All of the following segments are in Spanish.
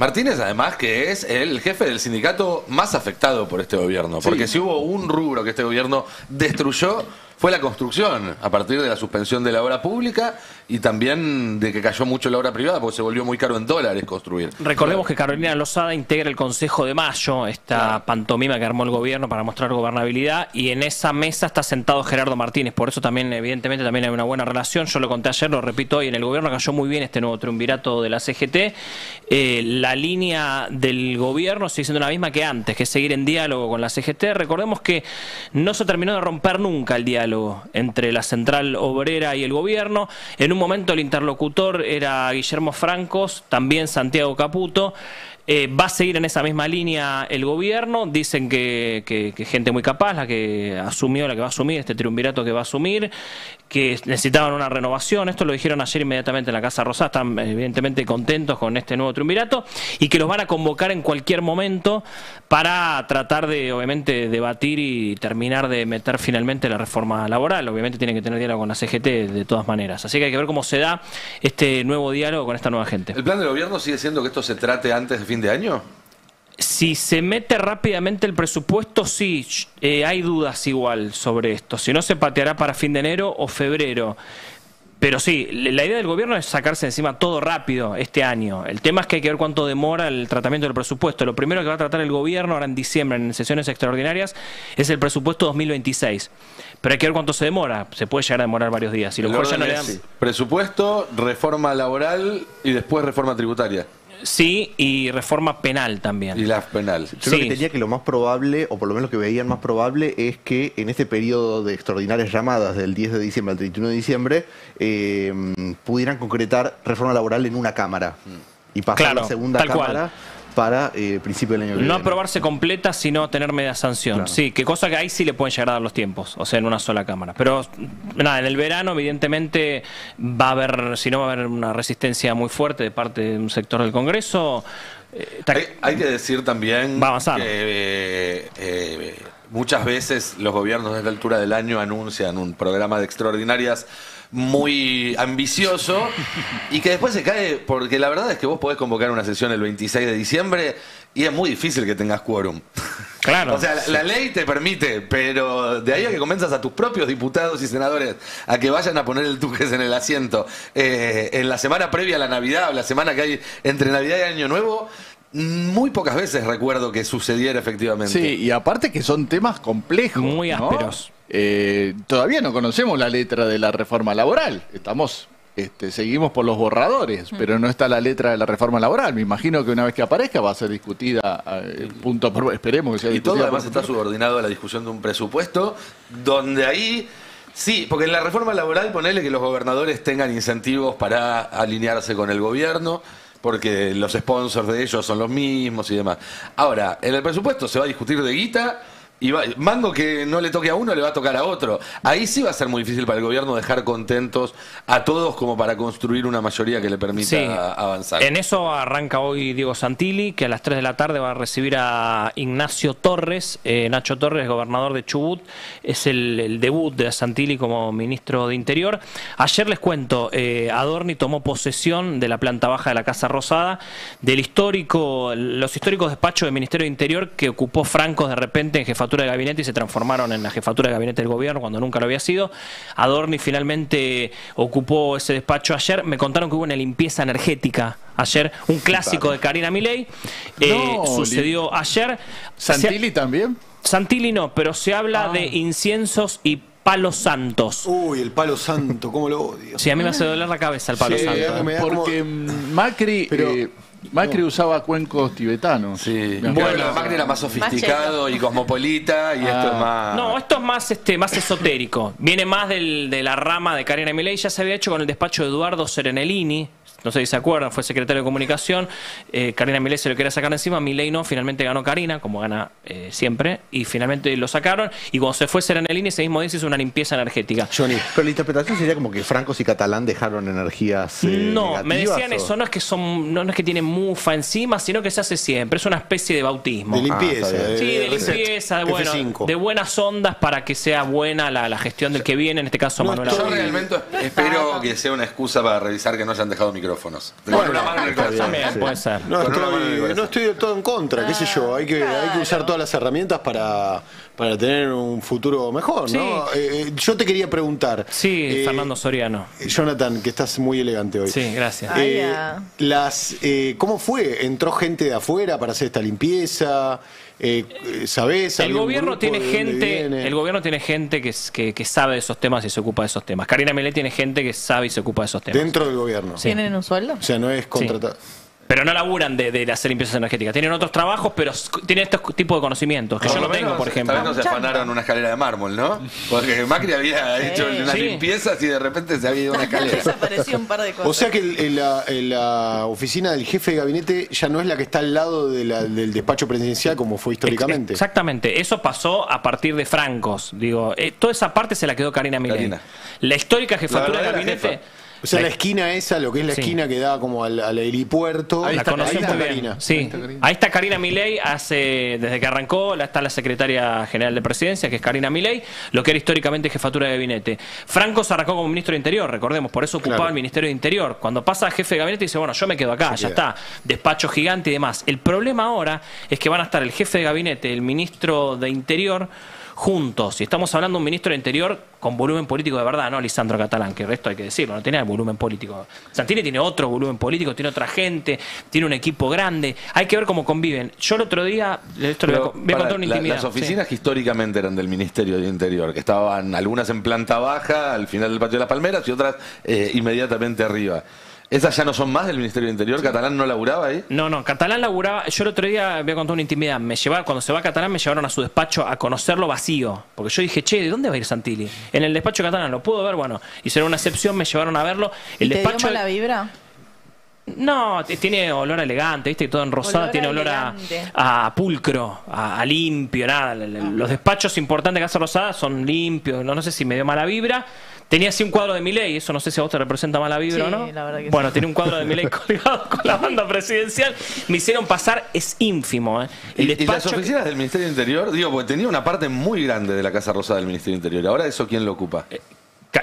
Martínez, además, que es el jefe del sindicato más afectado por este gobierno. Porque si hubo un rubro que este gobierno destruyó, fue la construcción, a partir de la suspensión de la obra pública y también de que cayó mucho la obra privada, porque se volvió muy caro en dólares construir. Recordemos que Carolina Lozada integra el Consejo de Mayo, esta pantomima que armó el gobierno para mostrar gobernabilidad, y en esa mesa está sentado Gerardo Martínez. Por eso también, evidentemente, también hay una buena relación. Yo lo conté ayer, lo repito hoy, en el gobierno cayó muy bien este nuevo triunvirato de la CGT. La línea del gobierno sigue siendo la misma que antes, que es seguir en diálogo con la CGT. Recordemos que no se terminó de romper nunca el diálogo entre la central obrera y el gobierno. En un momento el interlocutor era Guillermo Francos, también Santiago Caputo. Va a seguir en esa misma línea el gobierno. Dicen que gente muy capaz, la que asumió, la que va a asumir, este triunvirato que va a asumir, que necesitaban una renovación. Esto lo dijeron ayer inmediatamente en la Casa Rosada. Están evidentemente contentos con este nuevo triunvirato y que los van a convocar en cualquier momento para tratar de, obviamente, debatir y terminar de meter finalmente la reforma laboral. Obviamente tienen que tener diálogo con la CGT de todas maneras. Así que hay que ver cómo se da este nuevo diálogo con esta nueva gente. ¿El plan del gobierno sigue siendo que esto se trate antes de fin de año? Si se mete rápidamente el presupuesto, sí, hay dudas igual sobre esto. Si no, se pateará para fin de enero o febrero. Pero sí, la idea del gobierno es sacarse encima todo rápido este año. El tema es que hay que ver cuánto demora el tratamiento del presupuesto. Lo primero que va a tratar el gobierno ahora en diciembre, en sesiones extraordinarias, es el presupuesto 2026. Pero hay que ver cuánto se demora. Se puede llegar a demorar varios días. Si lo mejor ya no le dan... Presupuesto, reforma laboral y después reforma tributaria. Sí, y reforma penal también. Y la penal. Yo creo que tenía que lo más probable, o por lo menos lo que veían más probable, es que en este periodo de extraordinarias llamadas del 10 de diciembre al 31 de diciembre pudieran concretar reforma laboral en una cámara y pasar a la segunda cámara para principio del año que viene. No aprobarse completa, sino tener media sanción. Claro. Sí, que cosa que ahí sí le pueden llegar a dar los tiempos, o sea, en una sola cámara. Pero nada, en el verano evidentemente va a haber, si no va a haber una resistencia muy fuerte de parte de un sector del Congreso. Hay que decir también va a avanzar. Que muchas veces los gobiernos a esta altura del año anuncian un programa de extraordinarias muy ambicioso y que después se cae, porque la verdad es que vos podés convocar una sesión el 26 de diciembre y es muy difícil que tengas quórum. Claro. O sea, la ley te permite, pero de ahí a que convenzas a tus propios diputados y senadores a que vayan a poner el tujes en el asiento en la semana previa a la Navidad o la semana que hay entre Navidad y Año Nuevo, muy pocas veces recuerdo que sucediera efectivamente. Sí, y aparte que son temas complejos, muy ásperos, ¿no? Todavía no conocemos la letra de la reforma laboral. Seguimos por los borradores, pero no está la letra de la reforma laboral. Me imagino que una vez que aparezca va a ser discutida esperemos que sea discutida. Y todo además está subordinado a la discusión de un presupuesto, donde ahí... Sí, porque en la reforma laboral ponele que los gobernadores tengan incentivos para alinearse con el gobierno, porque los sponsors de ellos son los mismos y demás. Ahora, en el presupuesto se va a discutir de guita y mango que no le toque a uno le va a tocar a otro. Ahí sí va a ser muy difícil para el gobierno dejar contentos a todos como para construir una mayoría que le permita avanzar. En eso arranca hoy Diego Santilli, que a las 3 de la tarde va a recibir a Ignacio Torres. Nacho Torres, gobernador de Chubut, es el debut de Santilli como ministro de Interior. Ayer les cuento, Adorni tomó posesión de la planta baja de la Casa Rosada, los históricos despachos del Ministerio de Interior que ocupó Francos de repente en jefatura de gabinete y se transformaron en la jefatura de gabinete del gobierno cuando nunca lo había sido. Adorni finalmente ocupó ese despacho ayer. Me contaron que hubo una limpieza energética ayer, un clásico de Karina Milei. Sucedió ayer. ¿Santilli también? Santilli no, pero se habla de inciensos y palos santos. Uy, el palo santo, cómo lo odio. Sí, a mí me hace doler la cabeza el palo santo. Porque Macri usaba cuencos tibetanos. Sí. Bueno, Macri era más sofisticado y cosmopolita y esto es más... No, esto es más esotérico. Viene más de la rama de Karina Milei. Ya se había hecho con el despacho de Eduardo Serenellini. No sé si se acuerdan, fue secretario de Comunicación. Karina Milei se lo quería sacar encima. Milei no, finalmente ganó Karina, como gana siempre. Y finalmente lo sacaron. Y cuando se fue Serenellini, ese mismo día se hizo una limpieza energética. Johnny, pero la interpretación sería como que Francos y Catalán dejaron energías no, me decían eso. No es que tienen mufa encima, sino que se hace siempre. Es una especie de bautismo. De limpieza. Sí, de limpieza. De buenas ondas para que sea buena la gestión del que viene, en este caso Manuel. Yo realmente espero que sea una excusa para revisar que no hayan dejado micrófono. micrófonos. Bueno, Con una mano en el corazón. También puede ser. No Con una mano en el estoy, corazón. no estoy del todo en contra, qué sé yo. Hay que usar todas las herramientas para tener un futuro mejor, ¿no? Yo te quería preguntar. Sí, Fernando Soriano. Jonathan, que estás muy elegante hoy. Sí, gracias. ¿Cómo fue? ¿Entró gente de afuera para hacer esta limpieza? ¿Sabés? El ¿Había un gobierno grupo tiene de dónde gente, viene? el gobierno tiene gente que sabe de esos temas y se ocupa de esos temas. Karina Milei tiene gente que sabe y se ocupa de esos temas. Dentro del gobierno. Sí. ¿Tienen un sueldo? O sea, no es contratado. Pero no laburan de hacer limpiezas energéticas. Tienen otros trabajos, pero tienen estos tipos de conocimientos que yo no tengo, por ejemplo. Tal vez no se afanaron una escalera de mármol, ¿no? Porque Macri había hecho unas Sí. limpiezas y de repente se había ido una escalera. Desapareció un par de cosas. O sea que la oficina del jefe de gabinete ya no es la que está al lado del despacho presidencial como fue históricamente. Exactamente. Eso pasó a partir de Francos. Digo, toda esa parte se la quedó Karina Milei. Karina. La histórica jefatura de verdadera gabinete. jefa. O sea, la esquina esa, lo que es la Sí. esquina que da como al helipuerto. Ahí La está conocí Karina. muy bien. Karina. Sí. Ahí está Karina Milei desde que arrancó, está la secretaria general de presidencia, que es Karina Milei, lo que era históricamente jefatura de gabinete. Franco se arrancó como ministro de Interior, recordemos, por eso ocupaba Claro. el Ministerio de Interior. Cuando pasa a jefe de gabinete dice, bueno, yo me quedo acá, Se ya queda. está, despacho gigante y demás. El problema ahora es que van a estar el jefe de gabinete, el ministro de Interior, juntos. Y estamos hablando de un ministro de Interior con volumen político de verdad, no Lisandro Catalán, que el resto hay que decirlo, no tenía volumen político. Santini tiene otro volumen político, tiene otra gente, tiene un equipo grande. Hay que ver cómo conviven. Yo el otro día, esto lo voy a Pero, contar una intimidad. las oficinas que históricamente eran del Ministerio de Interior, que estaban algunas en planta baja, al final del Patio de las Palmeras, y otras inmediatamente arriba. ¿Esas ya no son más del Ministerio de Interior? ¿Catalán no laburaba ahí? No, Catalán laburaba. Yo el otro día voy a contar una intimidad. Cuando se va a Catalán, me llevaron a su despacho a conocerlo vacío. Porque yo dije, che, ¿de dónde va a ir Santilli? En el despacho de Catalán, ¿lo puedo ver? Bueno, hicieron una excepción, me llevaron a verlo. El ¿Y te despacho. dio mala vibra? No, tiene olor elegante, ¿viste? Todo en rosada, Olor tiene olor elegante. a pulcro, a limpio, nada. Los despachos importantes de Casa Rosada son limpios, no sé si me dio mala vibra. Tenía así un cuadro de Milei, eso no sé si a vos te representa mala vibra Sí, o no. la verdad que bueno, sí. tenía un cuadro de Milei colgado con la banda presidencial. Me hicieron pasar, es ínfimo. El ¿Y las despacho oficinas del Ministerio de Interior? Digo, porque tenía una parte muy grande de la Casa Rosada del Ministerio de Interior. ¿Ahora eso quién lo ocupa?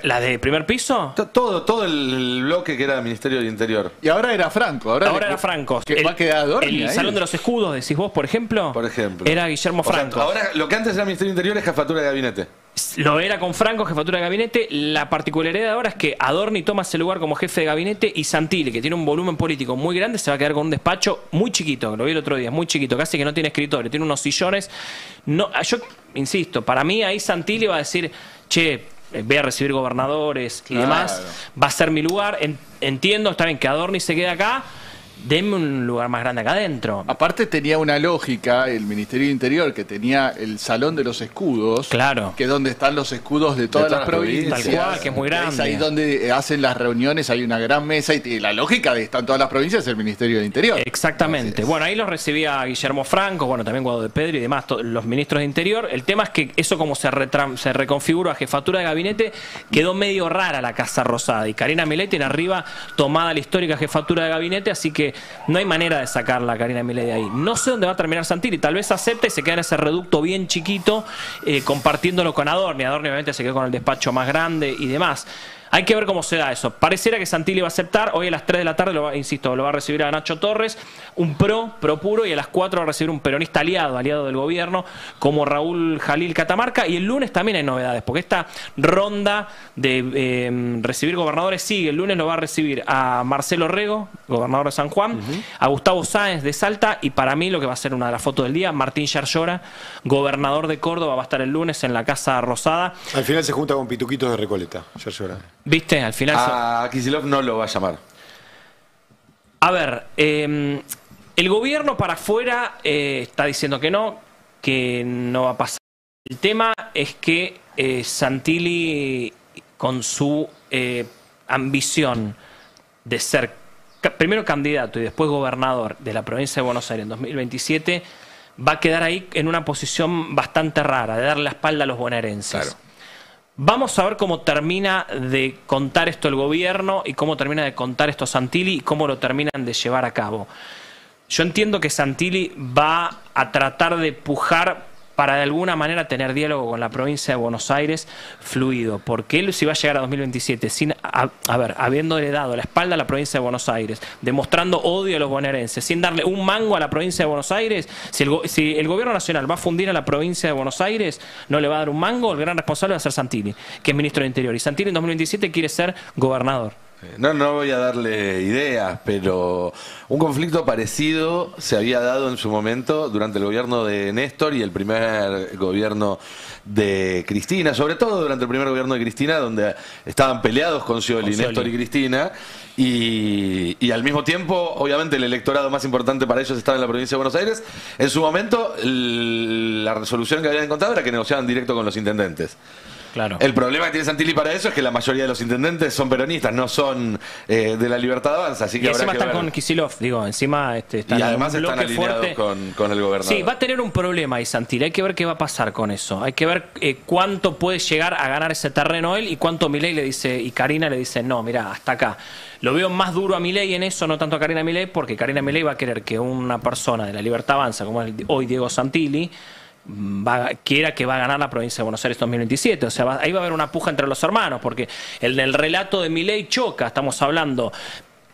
¿La de primer piso? Todo el bloque que era del Ministerio del Interior. Y ahora era Franco. Ahora Ahora Franco. Que va a quedar Adorni El ahí. Salón de los Escudos, decís vos, por ejemplo. Por ejemplo. Era Guillermo O sea, Franco. ahora lo que antes era Ministerio de Interior es jefatura de gabinete. Lo era con Franco, jefatura de gabinete. La particularidad de ahora es que Adorni toma ese lugar como jefe de gabinete y Santilli, que tiene un volumen político muy grande, se va a quedar con un despacho muy chiquito. Lo vi el otro día, muy chiquito, casi que no tiene escritorio, tiene unos sillones. No, yo insisto, para mí ahí Santilli va a decir, che, voy a recibir gobernadores y Claro. demás, va a ser mi lugar. Entiendo, está bien que Adorni se quede acá, denme un lugar más grande acá adentro. Aparte tenía una lógica el Ministerio de Interior que tenía el Salón de los Escudos, Claro. que es donde están los escudos de todas las provincias. Tal cual, que es muy grande. Es ahí donde hacen las reuniones, hay una gran mesa y la lógica de están todas las provincias es el Ministerio de Interior. Exactamente. Bueno, ahí los recibía Guillermo Franco, bueno, también Guado de Pedro y demás, los ministros de Interior. El tema es que eso como se reconfiguró a jefatura de gabinete, quedó medio rara la Casa Rosada. Y Karina Milei tiene arriba tomada la histórica jefatura de gabinete, así que no hay manera de sacarla a Karina Milei de ahí. No sé dónde va a terminar Santilli, tal vez acepta y se queda en ese reducto bien chiquito, compartiéndolo con Adorni. Adorni obviamente se quedó con el despacho más grande y demás. Hay que ver cómo se da eso. Pareciera que Santilli va a aceptar. Hoy a las 3 de la tarde, lo va a recibir a Nacho Torres, un pro puro, y a las 4 va a recibir un peronista aliado del gobierno, como Raúl Jalil Catamarca. Y el lunes también hay novedades, porque esta ronda de recibir gobernadores sigue. El lunes lo va a recibir a Marcelo Rego, gobernador de San Juan, a Gustavo Sáenz de Salta, y para mí lo que va a ser una de las fotos del día, Martín Yarlora, gobernador de Córdoba, va a estar el lunes en la Casa Rosada. Al final se junta con Pituquitos de Recoleta. Ya llora. ¿Viste? Al final... A Kicillof no lo va a llamar. A ver, el gobierno para afuera está diciendo que no va a pasar. El tema es que Santilli, con su ambición de ser primero candidato y después gobernador de la provincia de Buenos Aires en 2027, va a quedar ahí en una posición bastante rara, de darle la espalda a los bonaerenses. Claro. Vamos a ver cómo termina de contar esto el gobierno y cómo termina de contar esto Santilli y cómo lo terminan de llevar a cabo. Yo entiendo que Santilli va a tratar de pujar para de alguna manera tener diálogo con la provincia de Buenos Aires fluido, porque él si va a llegar a 2027 sin, habiéndole dado la espalda a la provincia de Buenos Aires, demostrando odio a los bonaerenses, sin darle un mango a la provincia de Buenos Aires, si el gobierno nacional va a fundir a la provincia de Buenos Aires, no le va a dar un mango, el gran responsable va a ser Santilli, que es ministro del Interior, y Santilli en 2027 quiere ser gobernador. No voy a darle ideas, pero un conflicto parecido se había dado en su momento durante el gobierno de Néstor y el primer gobierno de Cristina, sobre todo durante el primer gobierno de Cristina, donde estaban peleados con Scioli, Néstor y Cristina, y al mismo tiempo, obviamente, el electorado más importante para ellos estaba en la provincia de Buenos Aires. En su momento, la resolución que habían encontrado era que negociaban directo con los intendentes. Claro. El problema que tiene Santilli para eso es que la mayoría de los intendentes son peronistas, no son de la Libertad Avanza, así que y habrá encima que están ver. con Kicillof, digo, encima están y además en un están bloque alineados fuerte con el gobernador. Sí, va a tener un problema ahí Santilli, hay que ver qué va a pasar con eso, hay que ver cuánto puede llegar a ganar ese terreno él y cuánto Milei le dice, y Karina le dice, no, mira, hasta acá. Lo veo más duro a Milei en eso, no tanto a Karina Milei, porque Karina Milei va a querer que una persona de la Libertad Avanza, como es hoy Diego Santilli, quiera que va a ganar la provincia de Buenos Aires 2027, o sea, ahí va a haber una puja entre los hermanos, porque el relato de Milei choca, estamos hablando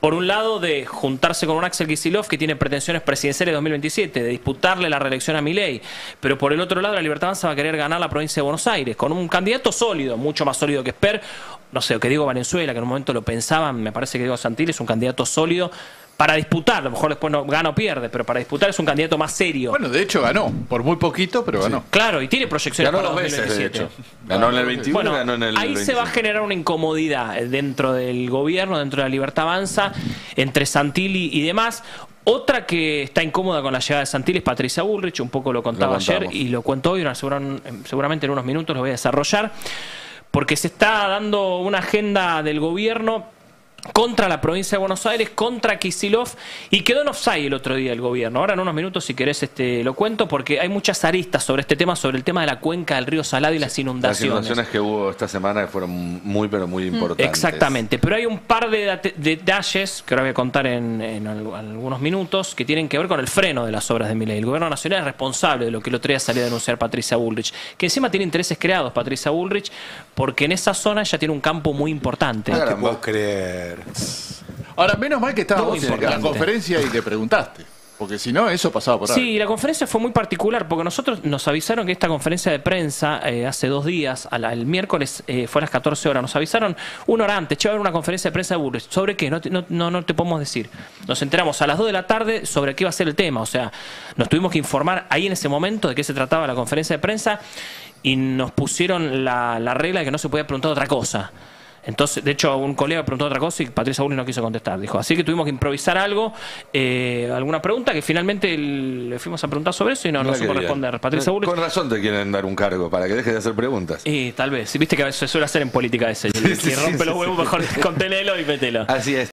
por un lado de juntarse con un Axel Kicillof que tiene pretensiones presidenciales de 2027, de disputarle la reelección a Milei, pero por el otro lado la Libertad Avanza va a querer ganar la provincia de Buenos Aires, con un candidato sólido, mucho más sólido que Esper, no sé, o que Diego Valenzuela, que en un momento lo pensaban, me parece que Diego Santilli es un candidato sólido, para disputar, a lo mejor después no gana o pierde, pero para disputar es un candidato más serio. Bueno, de hecho ganó, por muy poquito, pero ganó. Claro, y tiene proyecciones Ganó para dos veces, 2027. de hecho. Ganó en el 21, Bueno, ganó en el ahí 25. se va a generar una incomodidad dentro del gobierno, dentro de la Libertad Avanza, entre Santilli y demás. Otra que está incómoda con la llegada de Santilli es Patricia Bullrich, un poco lo contaba ayer y lo cuento hoy, seguramente en unos minutos lo voy a desarrollar, porque se está dando una agenda del gobierno contra la provincia de Buenos Aires, contra Kicillof, y quedó en offside el otro día el gobierno. Ahora en unos minutos, si querés, lo cuento, porque hay muchas aristas sobre este tema, sobre el tema de la cuenca del río Salado y las inundaciones. Las inundaciones que hubo esta semana fueron muy, pero muy importantes. Exactamente, pero hay un par de detalles que ahora voy a contar en algunos minutos que tienen que ver con el freno de las obras de Milei. El gobierno nacional es responsable de lo que el otro día salió a denunciar Patricia Bullrich, que encima tiene intereses creados Patricia Bullrich, porque en esa zona ella tiene un campo muy importante. No te puedo creer. Ahora, menos mal que estábamos en la importante. conferencia y le preguntaste. Porque si no, eso pasaba por ahí. Sí, la conferencia fue muy particular porque nosotros nos avisaron que esta conferencia de prensa hace 2 días, el miércoles fue a las 14 horas, nos avisaron 1 hora antes, che, va a haber una conferencia de prensa de Bullrich. ¿Sobre qué? No te podemos decir. Nos enteramos a las 2 de la tarde sobre qué iba a ser el tema, o sea, nos tuvimos que informar ahí en ese momento de qué se trataba la conferencia de prensa y nos pusieron la regla de que no se podía preguntar otra cosa. Entonces, de hecho, un colega preguntó otra cosa y Patricia Bullrich no quiso contestar. Dijo, así que tuvimos que improvisar algo, alguna pregunta que finalmente le fuimos a preguntar sobre eso y no supo responder. Patricia Bullrich. Con razón te quieren dar un cargo, para que dejes de hacer preguntas. Y tal vez, viste que se suele hacer en política ese. El que rompe los huevos, mejor conténelo y mételo. Así es.